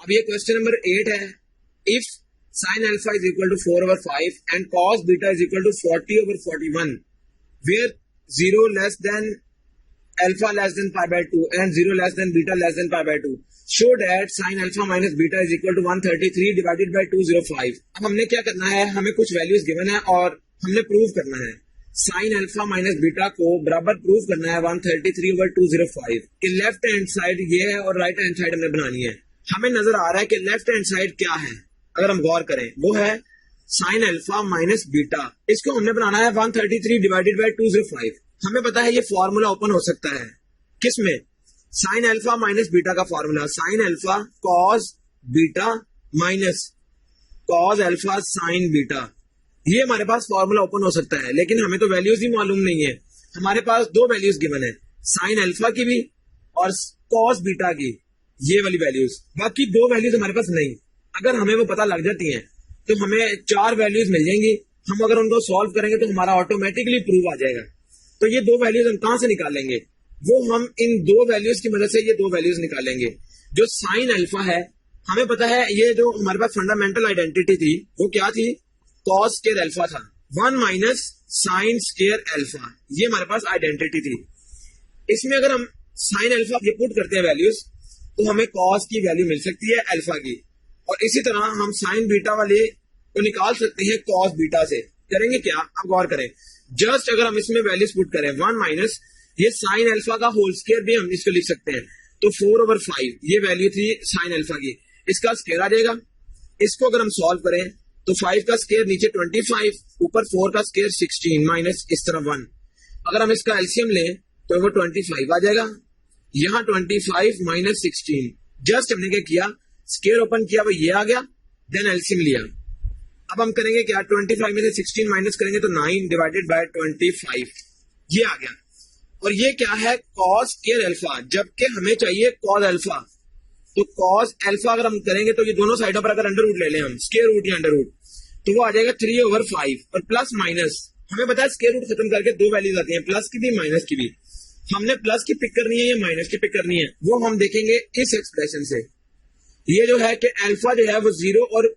अब ये question number 8 है। If sin alpha is equal to 4/5 and cos beta is equal to 40/41, where 0 less than alpha less than pi by 2 and 0 less than beta less than pi by 2, show that sin alpha minus beta is equal to 133 divided by 205। अब हमने क्या करना है, हमें कुछ values given है और हमने प्रूव करना है। sin alpha माइनस बीटा को बराबर प्रूव करना है 133/205 कि लेफ्ट हैंड साइड ये है और राइट हैंड साइड हमने बनानी है। हमें नजर आ रहा है कि लेफ्ट हैंड साइड क्या है, अगर हम गौर करें वो है sin alpha माइनस बीटा। इसको हमने बनाना है 133 डिवाइडेड बाय 205। हमें पता है ये फॉर्मूला ओपन हो सकता है किसमें, sin alpha माइनस बीटा का formula, sin alpha cos beta minus cos alpha sin beta. ये हमारे पास फॉर्मूला ओपन हो सकता है, लेकिन हमें तो वैल्यूज ही मालूम नहीं है। हमारे पास दो वैल्यूज गिवन है, sin alpha की भी और cos बीटा की, ये वाली वैल्यूज। बाकी दो वैल्यूज हमारे पास नहीं। अगर हमें वो पता लग जाती हैं तो हमें चार वैल्यूज मिल जाएंगी। हम अगर उनको सॉल्व करेंगे तो हमारा ऑटोमेटिकली प्रूव आ जाएगा। तो ये दो वैल्यूज हम कहां से निकालेंगे, वो हम इन दो वैल्यूज की मदद से ये दो वैल्यूज निकालेंगे। जो साइन अल्फा है, हमें पता है ये जो हमारे पास फंडामेंटल आइडेंटिटी थी वो क्या थी, कॉस स्क्वायर अल्फा था, 1 माइनस साइन स्क्वायर अल्फा, ये हमारे पास आइडेंटिटी थी। इसमें अगर हम साइन अल्फा ये पुट करते हैं वैल्यूज तो हमें कॉस की वैल्यू मिल सकती है अल्फा की, और इसी तरह हम साइन बीटा वाले को निकाल सकते हैं कॉस बीटा से। करेंगे क्या, अब गौर करें। जस्ट अगर हम इसमें वैल्यूज पुट करें 1 माइनस ये साइन अल्फा का होल स्क्वायर भी हम इसको लिख सकते हैं, तो 4/5 ये वैल्यू थी साइन अल्फा की, इसका स्क्वायर आ जाएगा। इसको अगर हम सॉल्व करें तो 5 का स्क्वायर नीचे 25, ऊपर 4 का स्क्वायर 16 माइनस इस तरह 1। अगर हम इसका एलसीएम लें तो वो 25 आ जाएगा। यहाँ 25 माइनस 16, जस्ट हमने क्या किया, स्क्वायर ओपन किया, वो ये आ गया, देन एलसीएम लिया। अब हम करेंगे क्या, 25 में से 16 माइनस करेंगे तो 9 डिवाइडेड बाय 25, ये आ गया। और ये क्या है, कॉस स्क्वायर अल्फा, जबकि हमें चाहिए कॉस अल्फा। तो कॉस अल्फा अगर हम करेंगे तो ये दोनों साइडों पर अगर अंडर रूट ले लें हम, स्क्वायर रूट या अंडर रूट, तो वो आ जाएगा 3/5। और प्लस माइनस, हमें पता है स्क्वायर रूट खत्म करके दो वैल्यूज आती हैं, प्लस की भी माइनस की भी। हमने प्लस की पिक करनी है या माइनस की पिक करनी है, वो हम देखेंगे इस एक्सप्रेशन से। ये जो है कि अल्फा जो है वो 0 और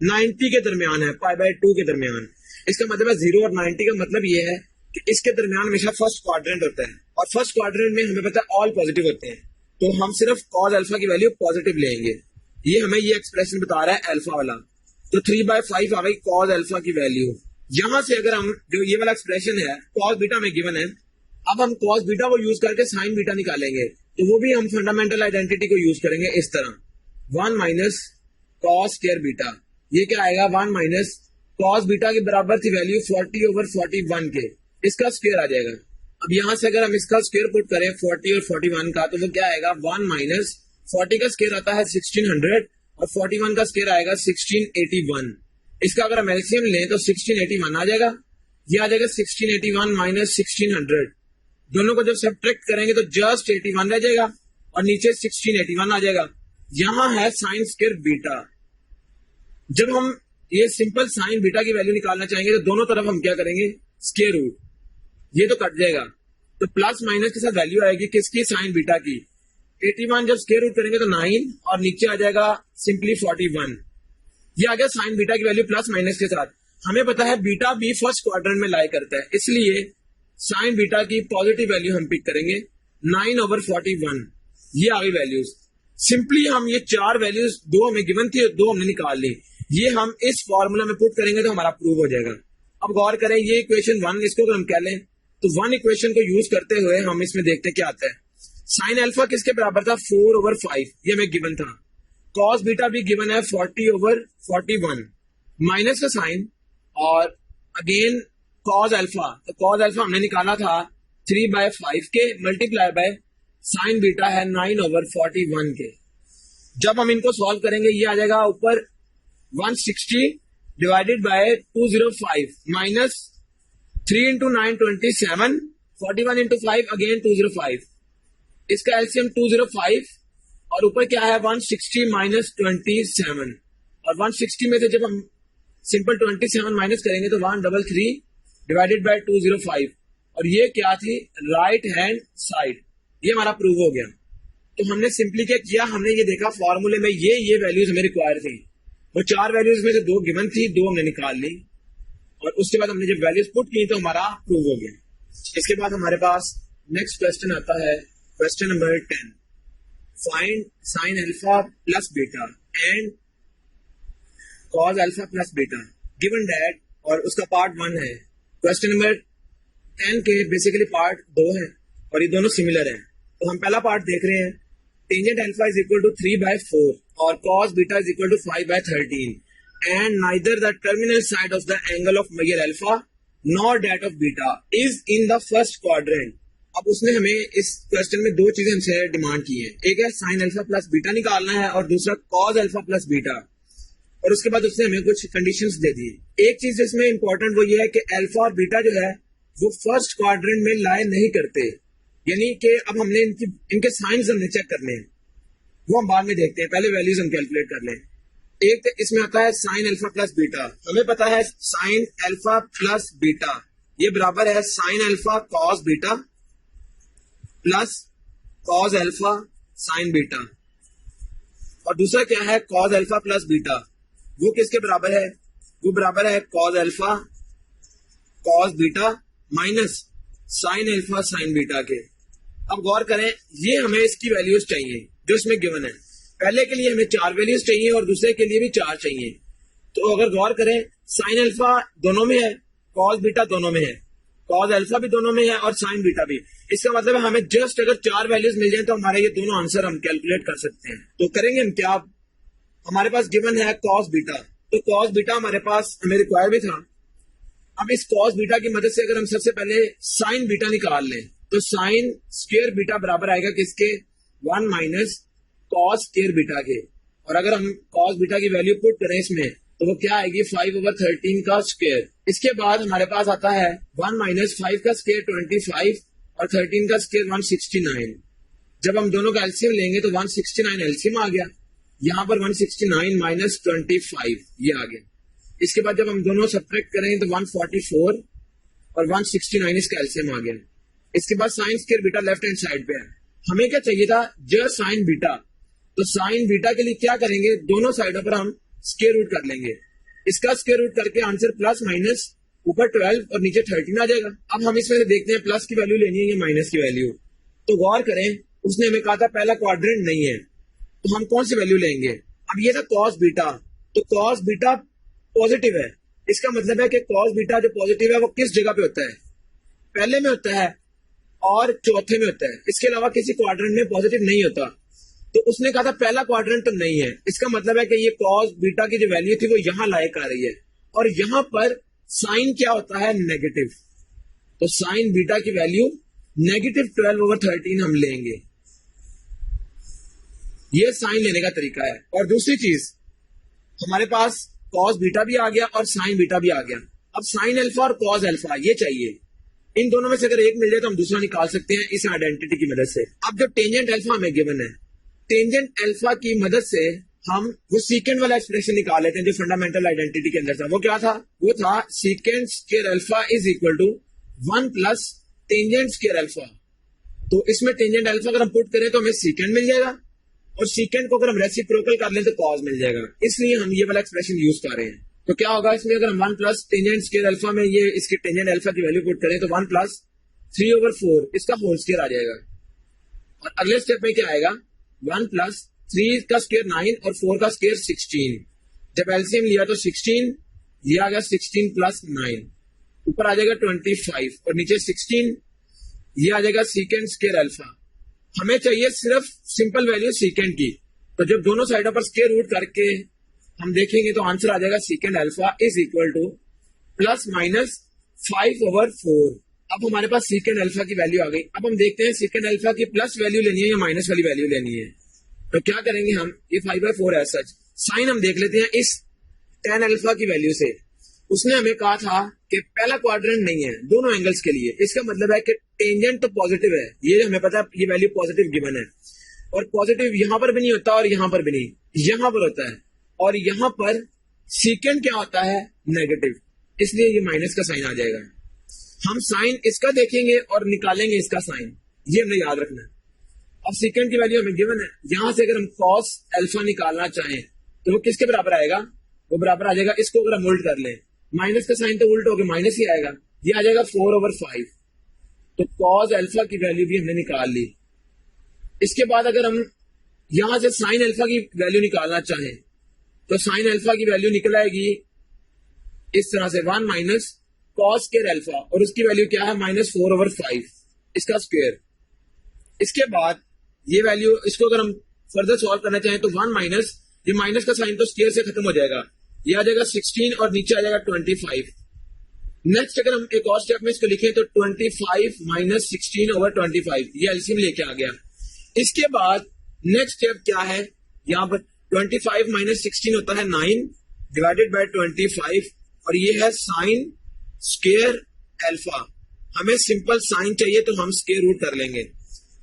90 के दरमियान है, पाई बाय 2 के दरमियान। इसका मतलब है 0 और 90 का मतलब ये है कि इसके दरमियान हमेशा फर्स्ट क्वाड्रेंट होता है, और फर्स्ट क्वाड्रेंट में हमें पता है ऑल पॉजिटिव होते हैं, तो हम सिर्फ कॉस अल्फा की वैल्यू पॉजिटिव लेंगे। ये हमें ये एक्सप्रेशन बता रहा है अल्फा वाला, तो 3/5 आ गई कॉस अल्फा की वैल्यू। यहां से अगर हम जो ये वाला एक्सप्रेशन है कॉस बीटा में गिवन है, अब हम कॉस बीटा को यूज करके साइन बीटा निकालेंगे, तो वो भी हम फंडामेंटल आइडेंटिटी को यूज करेंगे इस तरह, 1 माइनस कॉस स्क्वायर बीटा। ये क्या आएगा, 1 माइनस कॉस बीटा के बराबर थी वैल्यू 40/41 के, इसका स्क्वायर आ जाएगा। अब यहां से अगर हम इसका स्क्वायर पुट करें 40 और 41 का, तो वो क्या आएगा, 1 माइनस 40 का स्क्वायर आता है 1600 और 41 का स्क्वायर आएगा 1681। इसका अगर हम एलसीएम लें तो 1681 आ जाएगा। ये आ जाएगा 1681 माइनस 1600, दोनों को जब सब्ट्रैक्ट करेंगे तो जस्ट 81 रह जाएगा और नीचे 1681 आ जाएगा। यहां है साइन स्क्वायर बीटा। जब हम ये सिंपल साइन बीटा की वैल्यू निकालना चाहेंगे तो दोनों तरफ हम क्या करेंगे, स्क्वायर रूट, ये तो कट जाएगा, तो प्लस माइनस के साथ वैल्यू आएगी किसकी, साइन बीटा की। 81 जब स्क्वायर रूट करेंगे तो 9 और नीचे आ जाएगा सिंपली 41। ये आ गया साइन बीटा की वैल्यू प्लस माइनस के साथ। हमें पता है बीटा भी फर्स्ट क्वाड्रेंट में लाई करता है, इसलिए साइन बीटा की पॉजिटिव वैल्यू हम पिक करेंगे 9/41। ये आ गई वैल्यूज। सिंपली हम ये चार वैल्यूज, दो हमें गिवन थी, दो हमने निकाल ली, ये हम इस फॉर्मूला में पुट करेंगे तो हमारा प्रूव हो जाएगा। अब गौर करें, ये इक्वेशन 1, इसको अगर हम कह लें तो 1 इक्वेशन को यूज करते हुए हम इसमें देखते हैं क्या आता है। साइन अल्फा किसके बराबर था, 4/5, ये हमें गिवन था। कॉस बीटा भी गिवन है 40/41, माइनस का साइन और अगेन कॉस अल्फा, तो कॉस अल्फा हमने निकाला था 3/5 के मल्टीप्लाई बाय साइन बीटा है 9/41 के। जब हम इनको सॉल्व करेंगे ये आ जाएगा ऊपर 160 divided by 205 minus 3 into 9 27, 41 into 5 again 205, इसका एलसीएम 205 और ऊपर क्या है 160 माइनस 27, और 160 में से जब हम सिंपल 27 माइनस करेंगे तो 133 डिवाइडेड बाय 205, और ये क्या थी, राइट हैंड साइड। ये हमारा प्रूव हो गया। तो हमने सिंपली क्या किया, हमने ये देखा फॉर्मूले में ये वैल्यूज हमें रिक्वायर थी, वो 4 वैल्यूज में से 2 गिवन थी, 2 हमने निकाल ली और उसके बाद हमने जब वैल्यूज पुट की तो हमारा प्रूव हो गया। इसके बाद हमारे पास नेक्स्ट क्वेश्चन आता है, question number 10, find sine alpha plus beta and cause alpha plus beta given that, और उसका पार्ट 1 है। क्वेश्चन नंबर 10 के बेसिकली पार्ट 2 है और ये दोनों सिमिलर है। तो हम पहला पार्ट देख रहे हैं, tangent alpha is equal to 3/4 और cos beta is equal to 5/13 and neither the terminal side of the angle of measure alpha nor that of beta is in the first quadrant। अब उसने हमें इस question में 2 चीजें हमसे demand की है, एक है साइन अल्फा प्लस बीटा निकालना है और दूसरा cos अल्फा प्लस बीटा, और उसके बाद उसने हमें कुछ कंडीशंस दे दी। एक चीज इसमें इंपॉर्टेंट वो ये है कि अल्फा और बीटा जो है वो फर्स्ट क्वाड्रेंट में लाई नहीं करते, यानी कि अब हमने इनके साइंस हमने चेक करने हैं, वो हम बाद में देखते हैं, पहले वैल्यूज हम कैलकुलेट कर लें। एक तो इसमें आता है साइन अल्फा प्लस बीटा, हमें पता है साइन अल्फा प्लस बीटा ये बराबर है sine alpha cos beta plus cos alpha sign beta, और दूसरा क्या है कॉस अल्फा प्लस बीटा, वो किसके बराबर है, वो बराबर है cos alpha cos beta minus sine alpha sign beta के। अब गौर करें, ये हमें इसकी वैल्यूज चाहिए जो इसमें गिवन है, पहले के लिए हमें 4 वैल्यूज चाहिए और दूसरे के लिए भी 4 चाहिए। तो अगर गौर करें, साइन अल्फा दोनों में है, कॉस बीटा दोनों में है, कॉस अल्फा भी दोनों में है और साइन बीटा भी। इसका मतलब है हमें जस्ट अगर 4 वैल्यूज मिल जाए तो हमारे ये दोनों आंसर हम कैलकुलेट कर सकते हैं। तो करेंगे हम क्या, हमारे पास गिवन है कॉस बीटा, तो कॉस बीटा हमारे पास हमें रिक्वायर भी था। अब इस कॉस बीटा की मदद से अगर हम सबसे पहले साइन बीटा निकाल लें तो साइन स्क्वायर बीटा बराबर आएगा किसके, 1 माइनस कॉस स्क्वायर बीटा के, और अगर हम कॉस बीटा की वैल्यू पुट करें इसमें तो वो क्या आएगी 5/13 का स्क्वायर। इसके बाद हमारे पास आता है 1 माइनस 5 का स्क्वायर 25 और 13 का स्क्वायर 169। जब हम दोनों का एलसीएम लेंगे तो 169 एलसीएम आ गया, यहाँ पर 169 माइनस 25 ये आ गया। इसके बाद जब हम दोनों सब्ट्रैक्ट करें तो 144 और 169 इसका एलसीएम आ गया। इसके बाद sine square beta left hand side पे है, हमें क्या चाहिए था जस्ट साइन बीटा, तो साइन बीटा के लिए क्या करेंगे, दोनों साइडों पर हम स्क्वायर रूट कर लेंगे, इसका स्क्वायर रूट करके आंसर प्लस माइनस ऊपर 12 और नीचे 13 आ जाएगा। अब हम इसमें से देखते हैं प्लस की वैल्यू लेनी है या माइनस की वैल्यू। तो गौर करें, उसने हमें कहा था पहला क्वाड्रेंट नहीं है, तो हम कौन सी वैल्यू लेंगे। अब ये था कॉस बीटा, तो कॉस बीटा पॉजिटिव है, इसका मतलब है कि कॉस बीटा जो पॉजिटिव है वो किस जगह पे होता है, पहले में होता है और चौथे में होता है, इसके अलावा किसी क्वाड्रेंट में पॉजिटिव नहीं होता। तो उसने कहा था पहला क्वाड्रेंट तो नहीं है, इसका मतलब है कि ये कॉस बीटा की जो वैल्यू थी वो यहां लायक आ रही है, और यहां पर साइन क्या होता है नेगेटिव, तो साइन बीटा की वैल्यू नेगेटिव 12/13 हम लेंगे, ये साइन लेने का तरीका है। और दूसरी चीज, हमारे पास कॉस बीटा भी आ गया और साइन बीटा भी आ गया। अब साइन अल्फा और कॉस अल्फा ये चाहिए, इन दोनों में से अगर एक मिल जाए तो हम दूसरा निकाल सकते हैं इस आइडेंटिटी की मदद से। अब जो टेंजेंट अल्फा हमें गिवन है, टेंजेंट अल्फा की मदद से हम वो सीकेंड वाला एक्सप्रेशन निकाल लेते हैं जो फंडामेंटल आइडेंटिटी के अंदर था। वो क्या था, वो था secant square alpha is equal to 1 plus tangent square alpha. तो इसमें टेंजेंट अल्फा अगर हम पुट करें तो हमें सीकेंड मिल जाएगा, और सीकेंड को अगर हम रेसिप्रोकल कर लें तो कॉस मिल जाएगा, इसलिए हम ये वाला एक्सप्रेशन यूज कर रहे हैं। तो क्या होगा इसमें, अगर हम 1 प्लस टेंजेंट स्क्वायर अल्फा में ये इसके टेंजेंट अल्फा की वैल्यू पुट करें तो 1 प्लस 3/4 इसका होल स्क्वायर आ जाएगा, और अगले स्टेप में क्या आएगा 1 प्लस 3 का स्क्वायर 9 और 4 का स्क्वायर 16। जब एलसीएम लिया तो 16, ये आ गया 16 प्लस 9, ऊपर आ जाएगा 25 और नीचे 16, ये आ जाएगा सीकेंड स्क्वायर अल्फा। हमें चाहिए सिर्फ सिंपल वैल्यू सीकेंड की, तो जब दोनों साइडों पर स्क्वायर रूट करके हम देखेंगे तो आंसर आ जाएगा सीकेंड alpha is equal two plus minus 5/4। अब हमारे पास सीकेंड अल्फा की वैल्यू आ गई। अब हम देखते हैं सीकेंड अल्फा की प्लस वैल्यू लेनी है या माइनस वाली वैल्यू लेनी है। तो क्या करेंगे हम, ये 5/4 है सच, साइन हम देख लेते हैं इस tan अल्फा की वैल्यू से। उसने हमें कहा था कि पहला क्वाड्रेंट नहीं है दोनों एंगल्स के लिए, इसका मतलब है कि टेंजेंट तो पॉजिटिव है, ये हमें पता है, ये वैल्यू पॉजिटिव गिवन है, और पॉजिटिव यहां पर भी नहीं होता और यहां पर भी नहीं, यहां पर होता है, और यहां पर सीकेंड क्या होता है नेगेटिव, इसलिए ये माइनस का साइन आ जाएगा। हम साइन इसका देखेंगे और निकालेंगे इसका साइन, ये हमने याद रखना है। अब सीकेंड की वैल्यू हमें गिवन है, यहां से अगर हम कॉस अल्फा निकालना चाहें तो वो किसके बराबर आएगा, वो बराबर आ जाएगा, इसको अगर हम उल्ट कर लें, माइनस का साइन तो उल्ट होकर माइनस ही आएगा, ये आ जाएगा 4/5। तो कॉस अल्फा की वैल्यू भी हमने निकाल ली। इसके बाद अगर हम यहां से साइन अल्फा की वैल्यू निकालना चाहें तो साइन अल्फा की वैल्यू निकल आएगी इस तरह से 1 माइनस कॉस स्क्वायर अल्फा, और उसकी वैल्यू क्या है -4/5 इसका स्क्वायर। इसके बाद ये वैल्यू, इसको अगर हम फर्दर सॉल्व करना चाहें तो 1 माइनस, ये माइनस का साइन तो स्क्वायर से खत्म हो जाएगा, ये आ जाएगा 16 और नीचे आ जाएगा 25। नेक्स्ट अगर हम एक और स्टेप में इसको लिखें तो 25 माइनस 16/25, ये एलसीएम लेके आ गया। इसके बाद नेक्स्ट स्टेप क्या है, यहाँ पर 25 माइनस 16 होता है 9 डिवाइडेड बाय 25, और ये है साइन स्क्वायर अल्फा। हमें सिंपल साइन चाहिए तो हम स्क्वायर रूट कर लेंगे।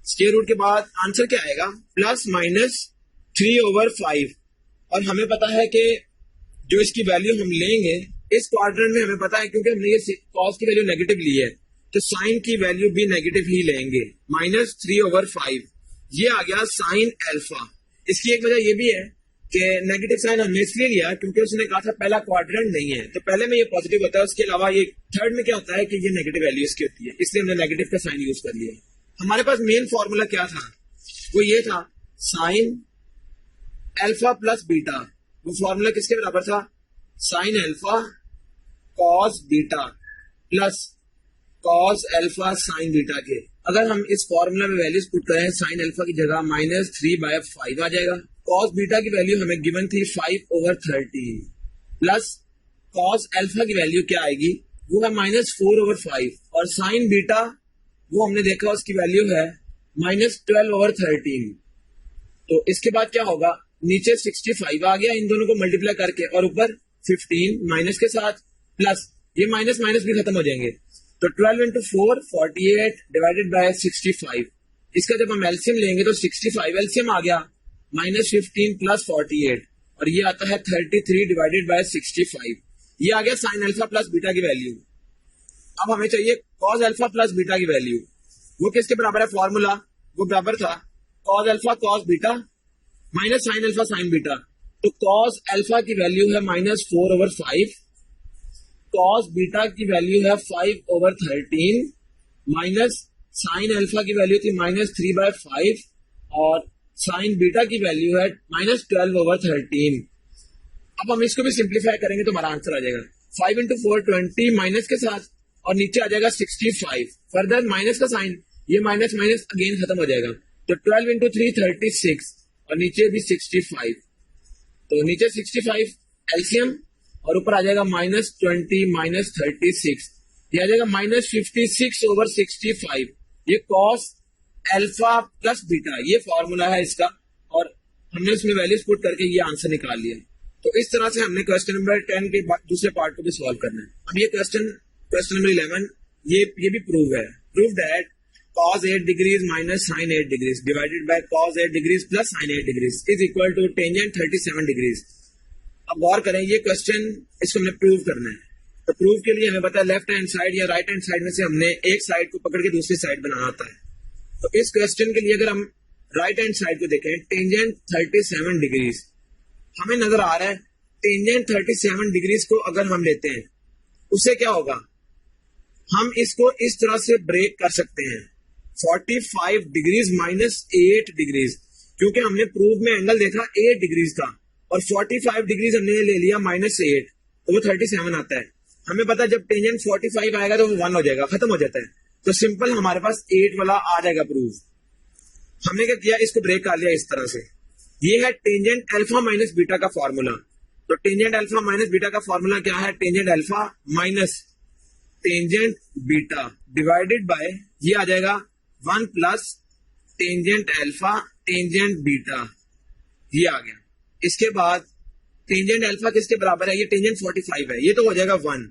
स्क्वायर रूट के बाद आंसर क्या आएगा, प्लस माइनस 3/5। और हमें पता है कि जो इसकी वैल्यू हम लेंगे इस क्वाड्रेंट में, हमें पता है क्योंकि हमने ये कॉस की वैल्यू नेगेटिव ली है तो साइन की वैल्यू भी नेगेटिव ही लेंगे, -3/5। ये आ गया साइन अल्फा। इसकी एक वजह ये भी है कि नेगेटिव साइन हमने इसलिए लिया क्योंकि उसने कहा था पहला क्वाड्रेंट नहीं है, तो पहले में ये पॉजिटिव होता है, उसके अलावा ये थर्ड में क्या होता है कि ये नेगेटिव वैल्यू इसकी होती है, इसलिए हमने नेगेटिव का साइन यूज कर लिया। हमारे पास मेन फॉर्मूला क्या था, वो ये था साइन अल्फा प्लस बीटा। वो फॉर्मूला किसके बराबर था, sine alpha cos beta plus cos alpha sign beta के। अगर हम इस फॉर्मूला में वैल्यूज पुट करें, साइन अल्फा की जगह -3/5 आ जाएगा। कॉस बीटा की वैल्यू हमें गिवन थी 5/13 प्लस कॉस अल्फा की वैल्यू क्या आएगी, वो है -4/5, और साइन बीटा वो हमने देखा उसकी वैल्यू है -12/13। तो इसके बाद क्या होगा, नीचे 65 आ गया इन दोनों को मल्टीप्लाई करके, और ऊपर 15 माइनस के साथ प्लस, ये माइनस माइनस भी खत्म हो जाएंगे, तो 12 × 4 48 डिवाइडेड बाय 65। इसका जब हम एलसीएम लेंगे तो 65 एलसीएम आ गया, -15 प्लस 48, और ये आता है 33 डिवाइडेड बाय 65। ये आ गया साइन अल्फा प्लस बीटा की वैल्यू। अब हमें चाहिए कॉस अल्फा प्लस बीटा की वैल्यू, वो किसके बराबर है, फॉर्मूला वो बराबर था cos alpha cos beta minus sine alpha sign beta. तो कॉस अल्फा की वैल्यू है -4/5, कॉस बीटा की वैल्यू है 5/13, माइनस साइन अल्फा की वैल्यू थी -3/5, और साइन बीटा की वैल्यू है -12/13। अब हम इसको भी सिंप्लीफाई करेंगे तो हमारा आंसर आ जाएगा 5 × 4 20 माइनस के साथ, और नीचे आ जाएगा 65। फर्दर माइनस का साइन, ये माइनस माइनस अगेन खत्म हो जाएगा, तो 12 × 3 36, और नीचे भी 65, तो नीचे 65 एलसीएम, और ऊपर आ जाएगा -20 -36, ये आ जाएगा -56/65। ये कॉस अल्फा प्लस बीटा, ये फॉर्मूला है इसका, और हमने उसमें वैल्यूज पुट करके ये आंसर निकाल लिया। तो इस तरह से हमने क्वेश्चन नंबर 10 के दूसरे पार्ट को भी सॉल्व करना है। अब ये क्वेश्चन नंबर 11, ये भी प्रूव है, prove that cos 8 degrees minus sin 8 degrees divided by cos 8 degrees plus sin 8 degrees is equal to tangent 37 degrees। अब गौर करें, ये क्वेश्चन इसको हमने प्रूव करना है, तो प्रूव के लिए हमें पता है लेफ्ट हैंड साइड या राइट हैंड साइड में से हमने एक साइड को पकड़ के दूसरी साइड बनाना होता है। तो इस क्वेश्चन के लिए अगर हम राइट हैंड साइड को देखें, टेंजेंट 37 डिग्रीज हमें नजर आ रहा है। टेंजेंट 37 डिग्रीज को अगर हम लेते हैं उससे क्या होगा, हम इसको इस तरह से ब्रेक कर सकते हैं 45 डिग्रीज -8 डिग्रीज, क्योंकि हमने प्रूफ में एंगल देखा 8 डिग्रीज का, और 45 डिग्रीज हमने ले लिया -8, तो वो 37 आता है। हमें पता है जब टेंजेंट 45 आएगा तो वो 1 हो जाएगा, खत्म हो जाता है, तो सिंपल हमारे पास 8 वाला आ जाएगा प्रूफ। हमने क्या किया, इसको ब्रेक कर लिया इस तरह से। ये है टेंजेंट अल्फा माइनस बीटा का फॉर्मूला। तो टेंजेंट अल्फा माइनस बीटा का फॉर्मूला क्या है, tangent alpha minus tangent beta divided by, ये आ जाएगा 1 plus tangent alpha tangent beta, ये आ गया। इसके बाद टेंजेंट अल्फा किसके बराबर है, ये टेंजेंट 45 है, ये तो हो जाएगा 1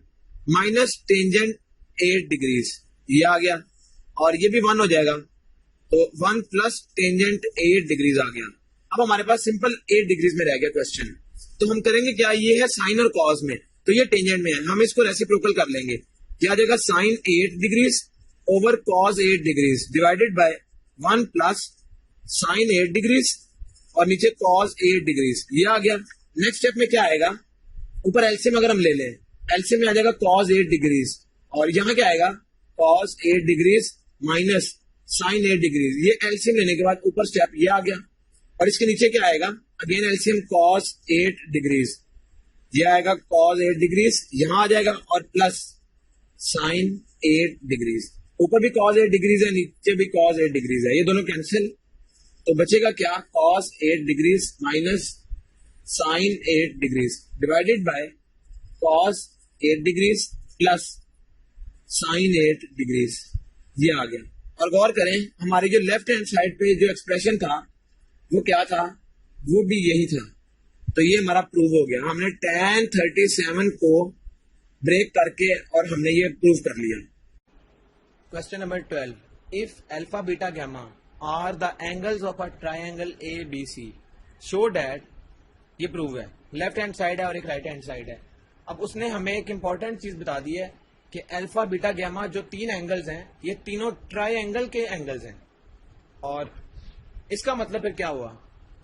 माइनस टेंजेंट 8 डिग्रीज, ये आ गया, और ये भी 1 हो जाएगा, तो 1 प्लस टेंजेंट 8 डिग्रीज आ गया। अब हमारे पास सिंपल 8 डिग्रीज में रह गया क्वेश्चन, तो हम करेंगे क्या, ये है साइन और कॉस में, तो ये टेंजेंट में है, हम इसको रेसिप्रोकल कर लेंगे, क्या आ जाएगा sine 8 degrees over cos 8 degrees divided by 1 plus sine 8 degrees और नीचे कॉस 8 डिग्रीज, ये आ गया। नेक्स्ट स्टेप में क्या आएगा, ऊपर एलसीएम अगर हम ले लें, एलसीएम में आ जाएगा कॉस 8 डिग्रीज और यहाँ क्या आएगा cos 8 degrees minus sine 8 degrees. ये एलसीएम लेने के बाद ऊपर स्टेप ये आ गया और इसके नीचे क्या आएगा, अगेन एलसीएम कॉस 8 डिग्रीज, ये आएगा कॉस 8 डिग्रीज, यहां आ जाएगा और प्लस साइन 8 डिग्रीज। ऊपर भी कॉस 8 डिग्रीज है, नीचे भी कॉस 8 डिग्रीज है, ये दोनों कैंसिल, तो बचेगा क्या cos 8 degrees minus sine 8 degrees divided by cos 8 degrees plus sine 8 degrees, ये आ गया। और गौर करें हमारी जो लेफ्ट हैंड साइड पे जो एक्सप्रेशन था वो क्या था, वो भी यही था, तो ये हमारा प्रूव हो गया। हमने tan 37 को ब्रेक करके और हमने ये प्रूव कर लिया। Question number 12. If alpha, beta, gamma are the angles of a triangle ABC, show that, ये प्रूव है, लेफ्ट हैंड साइड है और एक राइट हैंड साइड है। अब उसने हमें एक इंपॉर्टेंट चीज बता दी है कि अल्फा बीटा गैमा जो तीन एंगल्स हैं ये तीनों ट्रायंगल के एंगल्स हैं। और इसका मतलब फिर क्या हुआ,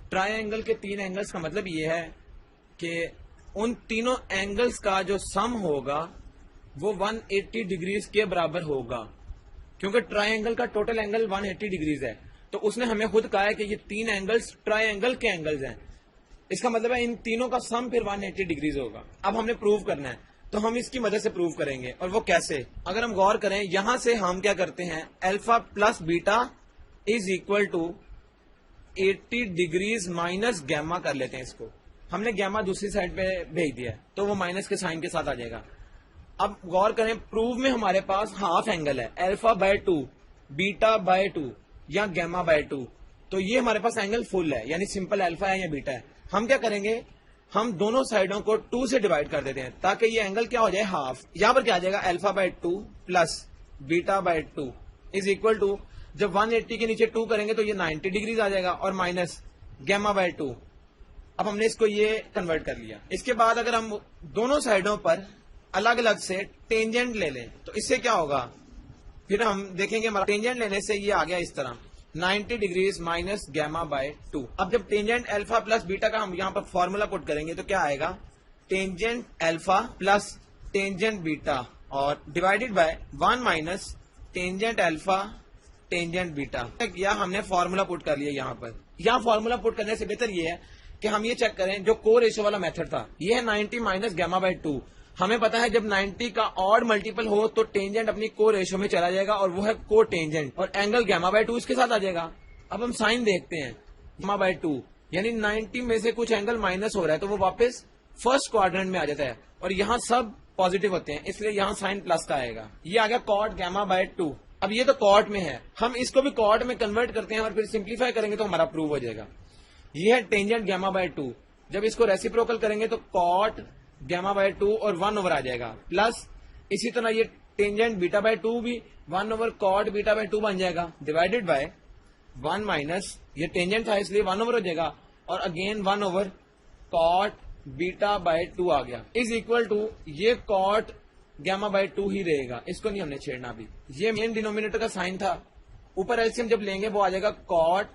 ट्रायंगल के तीन एंगल्स का मतलब ये है कि उन तीनों एंगल्स का जो सम होगा वो 180 डिग्रीज के बराबर होगा, क्योंकि ट्रायंगल का टोटल एंगल 180 डिग्रीज है। तो उसने हमें खुद कहा है कि ये तीन एंगल्स ट्रायंगल के एंगल्स हैं, इसका मतलब है इन तीनों का सम फिर 180 डिग्रीज होगा। अब हमने प्रूव करना है, तो हम इसकी मदद से प्रूव करेंगे। और वो कैसे, अगर हम गौर करें यहां से हम क्या करते हैं, alpha plus beta is equal to 80 degrees minus gamma कर लेते हैं। इसको हमने गैमा दूसरी साइड पे भेज दिया है तो वो माइनस के साइन के साथ आ जाएगा। अब गौर करें प्रूव में हमारे पास हाफ एंगल है, अल्फा बाय 2 बीटा बाय 2 या गैमा बाय 2, तो ये हमारे पास एंगल फुल है, यानी सिंपल अल्फा है या बीटा है। हम क्या करेंगे, हम दोनों साइडों को 2 से डिवाइड कर देते हैं ताकि ये एंगल क्या हो जाए हाफ। यहां पर क्या आ जाएगा, alpha by 2 plus beta by 2 is equal to, जब 180 के नीचे 2 करेंगे तो ये 90 डिग्रीज आ जाएगा और माइनस गैमा बाय 2। अब हमने इसको ये कन्वर्ट कर लिया। इसके बाद अगर हम दोनों साइडों पर अलग अलग से टेंजेंट ले लें तो इससे क्या होगा, फिर हम देखेंगे हमारा टेंजेंट लेने से ये आ गया इस तरह 90 डिग्रीज माइनस गैमा बाय 2। अब जब टेंजेंट अल्फा प्लस बीटा का हम यहाँ पर फॉर्मूला पुट करेंगे तो क्या आएगा, tangent alpha plus tangent beta और divided by 1 minus tangent alpha tangent beta. या हमने फॉर्मूला पुट कर लिया यहाँ पर। यहाँ फॉर्मूला पुट करने से बेहतर ये है कि हम ये चेक करें, जो को रेशियो वाला मेथड था ये है 90 माइनस गैमा बाय 2। हमें पता है जब 90 का ऑड मल्टीपल हो तो टेंजेंट अपनी को रेशियो में चला जाएगा और वो है को टेंजेंट, और एंगल गैमा बाय 2 इसके साथ आ जाएगा। अब हम साइन देखते हैं, गैमा बाय 2 यानी 90 में से कुछ एंगल माइनस हो रहा है तो वो वापस फर्स्ट क्वाड्रेंट में आ जाता है और यहाँ सब पॉजिटिव होते हैं, इसलिए यहाँ साइन प्लस का आएगा। ये आ गया कॉट गैमा बाय 2। अब ये तो कॉट में है, हम इसको भी कॉट में कन्वर्ट करते हैं और फिर सिंप्लीफाई करेंगे तो हमारा प्रूव हो जाएगा। ये है टेंजेंट गैमा बाय 2, जब इसको रेसिप्रोकल करेंगे तो कॉट गैमा बाय 2 और 1 ओवर आ जाएगा, प्लस इसी तरह ये टेंजेंट बीटा बाय 2 भी 1 ओवर कॉट बीटा बाय 2 बन जाएगा, डिवाइडेड बाय 1 माइनस ये टेंजेंट था इसलिए 1 ओवर हो जाएगा और again 1 over cot beta by 2 आ गया, इज इक्वल टू ये कॉट गैमा बाय 2 ही रहेगा, इसको नहीं हमने छेड़ना अभी। ये मेन डिनोमिनेटर का साइन था, ऊपर एलसीएम जब लेंगे वो आ जाएगा cot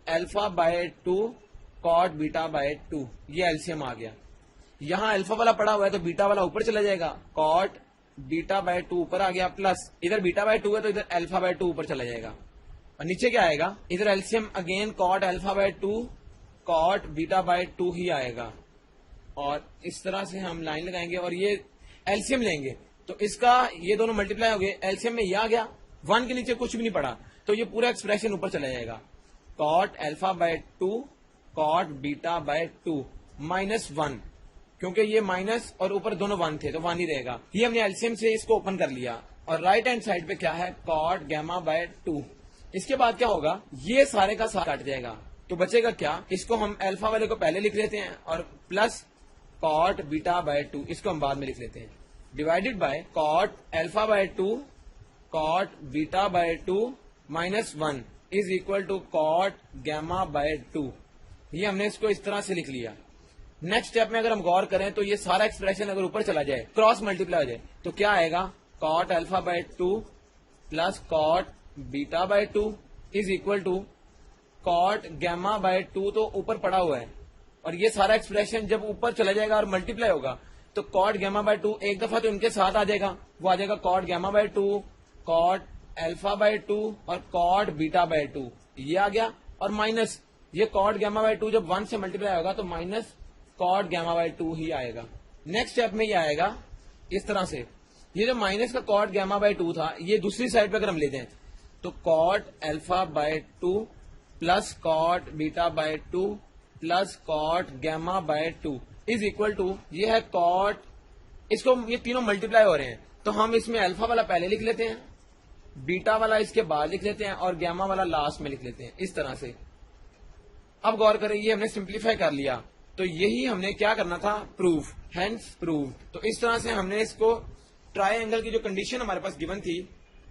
alpha by 2 cot beta by 2, ये एलसीएम आ गया। यहां अल्फा वाला पड़ा हुआ है तो बीटा वाला ऊपर चला जाएगा, कॉट बीटा बाय 2 ऊपर आ गया, प्लस इधर बीटा बाय 2 है तो इधर अल्फा बाय 2 ऊपर चला जाएगा और नीचे क्या आएगा, इधर LCM again cot alpha by 2 cot beta by 2 ही आएगा। और इस तरह से हम लाइन लगाएंगे और ये एलसीएम लेंगे तो इसका ये दोनों मल्टीप्लाई हो गए, एलसीएम में ये आ गया, 1 के नीचे कुछ भी नहीं पड़ा तो ये पूरा एक्सप्रेशन ऊपर चला जाएगा, cot alpha by 2 cot beta by 2 minus 1, क्योंकि ये माइनस और ऊपर दोनों 1 थे तो 1 ही रहेगा। ये हमने एलसीएम से इसको ओपन कर लिया और राइट हैंड साइड पे क्या है, कॉट गैमा बाय 2। इसके बाद क्या होगा, ये सारे का सारा कट जाएगा तो बचेगा क्या, इसको हम अल्फा वाले को पहले लिख लेते हैं और प्लस कॉट बीटा बाय 2 इसको हम बाद में लिख लेते हैं, divided by cot alpha by 2 cot beta by 2 minus 1 is equal to cot gamma by 2। ये हमने इसको इस तरह से लिख लिया। नेक्स्ट स्टेप में अगर हम गौर करें तो ये सारा एक्सप्रेशन अगर ऊपर चला जाए, क्रॉस मल्टीप्लाई हो जाए तो क्या आएगा, cot alpha by 2 plus cot beta by 2 is equal to cot gamma by 2 तो ऊपर पड़ा हुआ है, और ये सारा एक्सप्रेशन जब ऊपर चला जाएगा और मल्टीप्लाई होगा तो कॉट गैमा बाय 2 एक दफा तो इनके साथ आ जाएगा, वो आ जाएगा cot gamma by 2, cot alpha by 2 और कॉट बीटा बाय 2, ये आ गया। और माइनस ये कॉट गैमा बाय 2 जब 1 से मल्टीप्लाई होगा तो माइनस कॉट गैमा बाय 2 ही आएगा। नेक्स्ट स्टेप में ये आएगा इस तरह से, ये जो माइनस का कॉट गैमा बाय 2 था ये दूसरी साइड पे अगर हम ले जाएं तो cot alpha by 2 plus cot beta by 2 plus cot gamma by 2 is equal to, ये है कॉट, इसको ये तीनों मल्टीप्लाई हो रहे हैं तो हम इसमें अल्फा वाला पहले लिख लेते हैं, बीटा वाला इसके बाद लिख लेते हैं और गैमा वाला लास्ट में लिख लेते हैं इस तरह से। अब गौर करें, ये हमने सिंप्लीफाई कर लिया तो यही हमने क्या करना था, प्रूफ, हेंस प्रूव। तो इस तरह से हमने इसको ट्रायंगल की जो कंडीशन हमारे पास गिवन थी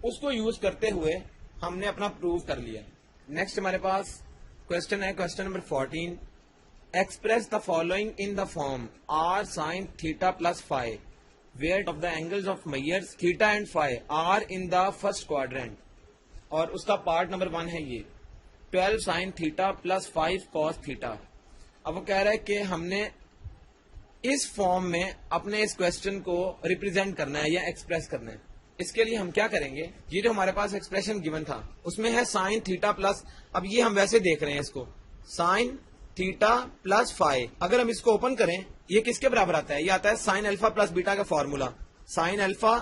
उसको यूज करते हुए हमने अपना प्रूव कर लिया। नेक्स्ट हमारे पास क्वेश्चन है, question number 14, express the following in the form R sine theta plus phi where of the angles of measures theta and phi are in the first quadrant. और उसका पार्ट नंबर 1 है ये 12 sine theta plus 5 cos theta. अब वो कह रहा है कि हमने इस फॉर्म में अपने इस क्वेश्चन को रिप्रेजेंट करना है या एक्सप्रेस करना है। इसके लिए हम क्या करेंगे, ये जो हमारे पास एक्सप्रेशन गिवन था उसमें है साइन थीटा प्लस, अब ये हम वैसे देख रहे हैं इसको, साइन थीटा प्लस 5, अगर हम इसको ओपन करें ये किसके बराबर आता है, ये आता है साइन अल्फा प्लस बीटा का formula, sine alpha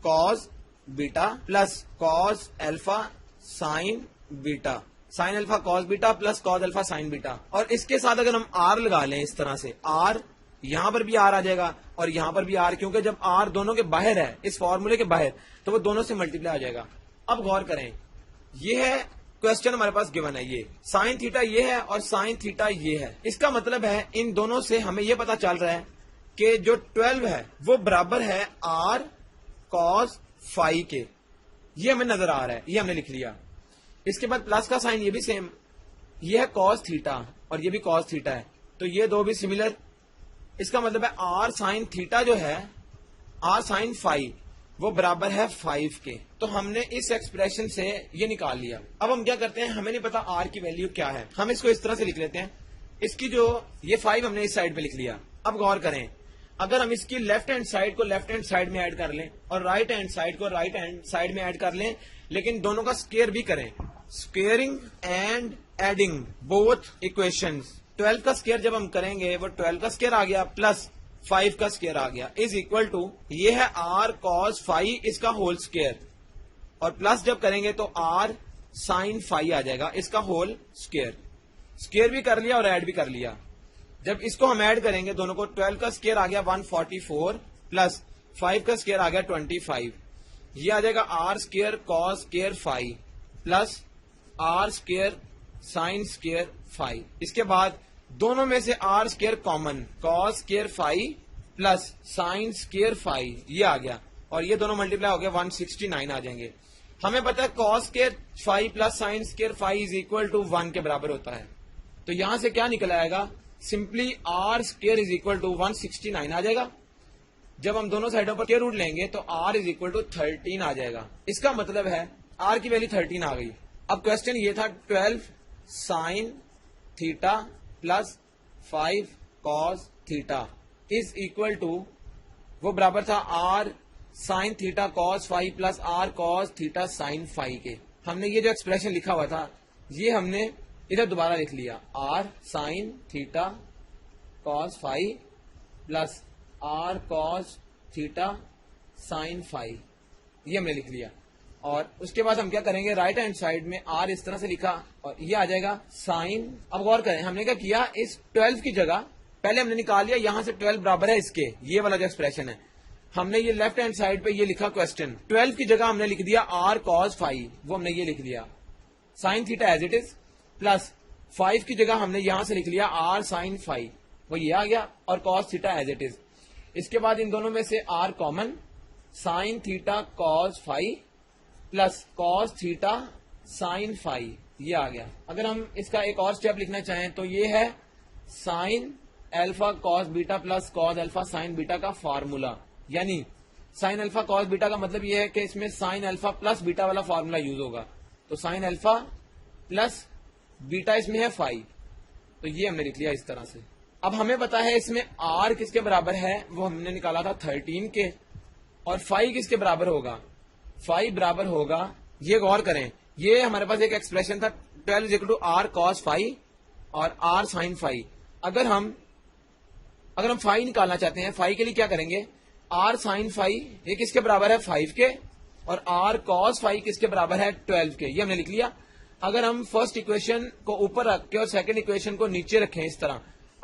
cos beta plus cos alpha sign beta, sine alpha cos beta plus cos alpha sign beta. और इसके साथ अगर हम आर लगा लें इस तरह से, आर यहां पर भी आर आ जाएगा और यहां पर भी आर, क्योंकि जब आर दोनों के बाहर है इस फॉर्मूले के बाहर तो वो दोनों से मल्टीप्लाई आ जाएगा। अब गौर करें, ये है क्वेश्चन हमारे पास गिवन है, ये साइन थीटा ये है और साइन थीटा ये है, इसका मतलब है इन दोनों से हमें ये पता चल रहा है कि जो 12 है वो बराबर है आर कॉस फाइव के, ये हमें नजर आ रहा है, ये हमने लिख लिया। इसके बाद प्लस का साइन ये भी सेम, ये है कॉस थीटा और ये भी कॉस थीटा है, तो ये दो भी सिमिलर, इसका मतलब है आर साइन थीटा जो है, आर साइन फाइव वो बराबर है 5 के। तो हमने इस एक्सप्रेशन से ये निकाल लिया। अब हम क्या करते हैं, हमें नहीं पता आर की वैल्यू क्या है, हम इसको इस तरह से लिख लेते हैं, इसकी जो ये 5 हमने इस साइड पे लिख लिया। अब गौर करें, अगर हम इसकी लेफ्ट हैंड साइड को लेफ्ट हैंड साइड में ऐड कर लें और राइट हैंड साइड को राइट हैंड साइड में ऐड कर लें, लेकिन दोनों का स्क्वायर भी करें, squaring and adding both equations, 12 का स्क्वायर जब हम करेंगे वो 12 का स्क्वायर आ गया प्लस 5 का स्क्वायर आ गया इज इक्वल टू, ये है आर कॉस 5 इसका होल स्क्वायर, और प्लस जब करेंगे तो आर साइन 5 आ जाएगा इसका होल स्क्वायर। स्क्वायर भी कर लिया और ऐड भी कर लिया। जब इसको हम ऐड करेंगे दोनों को, 12 का स्क्वायर आ गया 144 प्लस 5 का स्क्वायर आ गया 25, ये आ जाएगा R square cos square 5 plus R square sine square 5। इसके बाद दोनों में से R square common, cos square 5 plus sine square 5 ये आ गया, और ये दोनों मल्टीप्लाई हो गया 169 आ जाएंगे। हमें पता है cos square 5 plus sine square 5 is equal to 1 के बराबर होता है, तो यहां से क्या निकल आएगा, simply R square is equal to 169 आ जाएगा। जब हम दोनों साइडों पर स्क्वायर रूट लेंगे तो आर इज इक्वल टू 13 आ जाएगा। इसका मतलब है आर की वैल्यू 13 आ गई। अब क्वेश्चन ये था 12 sine theta plus 5 cos theta is equal to, वो बराबर था R sine theta cos 5 plus are cos theta sine 5 के। हमने ये जो एक्सप्रेशन लिखा हुआ था ये हमने इधर दोबारा लिख लिया, r sine theta cos 5 plus are cos theta sine 5 ये हमने लिख लिया। और उसके बाद हम क्या करेंगे, राइट हैंड साइड में आर इस तरह से लिखा और ये आ जाएगा साइन। अब गौर करें, हमने क्या किया, इस 12 की जगह पहले हमने निकाल लिया, यहां से 12 बराबर है इसके, ये वाला जो एक्सप्रेशन है, हमने ये लेफ्ट हैंड साइड पे ये लिखा क्वेश्चन, 12 की जगह हमने लिख दिया आर कॉस 5, वो हमने ये लिख लिया, sine theta as it is, plus 5 की जगह हमने यहां से लिख लिया आर साइन 5, वो ये आ गया, और cos theta as it is. इसके बाद इन दोनों में से r common, sine theta cos 5 plus cos theta sine 5 ये आ गया। अगर हम इसका एक और स्टेप लिखना चाहें तो ये है sine alpha cos beta plus cos alpha sign beta का फार्मूला, यानी साइन अल्फा कॉस बीटा का मतलब ये है कि इसमें साइन अल्फा प्लस बीटा वाला फार्मूला यूज होगा, तो साइन अल्फा प्लस बीटा इसमें है 5, तो ये हमने लिख लिया इस तरह से। अब हमें पता है इसमें r किसके बराबर है, वो हमने निकाला था 13 के, और 5 किसके बराबर होगा, 5 बराबर होगा, ये गौर करें, ये हमारे पास एक एक्सप्रेशन था 12 इक्वल टू r cos 5 और r sin 5। अगर हम 5 निकालना चाहते हैं, 5 के लिए क्या करेंगे, r sin 5 ये किसके बराबर है 5 के, और r cos 5 किसके बराबर है 12 के, ये हमने लिख लिया। अगर हम फर्स्ट इक्वेशन को ऊपर रख के और सेकंड इक्वेशन को नीचे रखें इस तरह,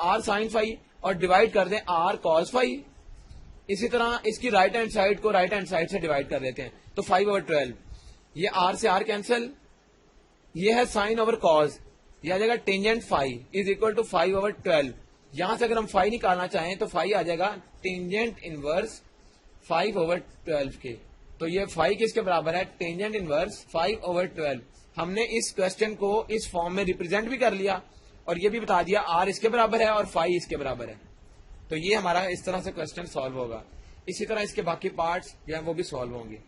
r sin 5 और डिवाइड कर दें r cos 5, इसी तरह इसकी राइट हैंड साइड को राइट हैंड साइड से डिवाइड कर देते हैं, तो 5/12, ये r से r कैंसिल, ये है साइन ओवर कॉस, ये आ जाएगा टेंजेंट 5 इज इक्वल टू 5/12। यहां से अगर हम 5 निकालना चाहें तो 5 आ जाएगा टेंजेंट इनवर्स 5/12 के, तो ये 5 किसके बराबर है, टेंजेंट इनवर्स 5/12। हमने इस क्वेश्चन को इस फॉर्म में रिप्रेजेंट भी कर लिया और ये भी बता दिया r इसके बराबर है और 5 इसके बराबर है, तो ये हमारा इस तरह से क्वेश्चन सॉल्व होगा। इसी तरह इसके बाकी पार्ट्स जो है वो भी सॉल्व होंगे।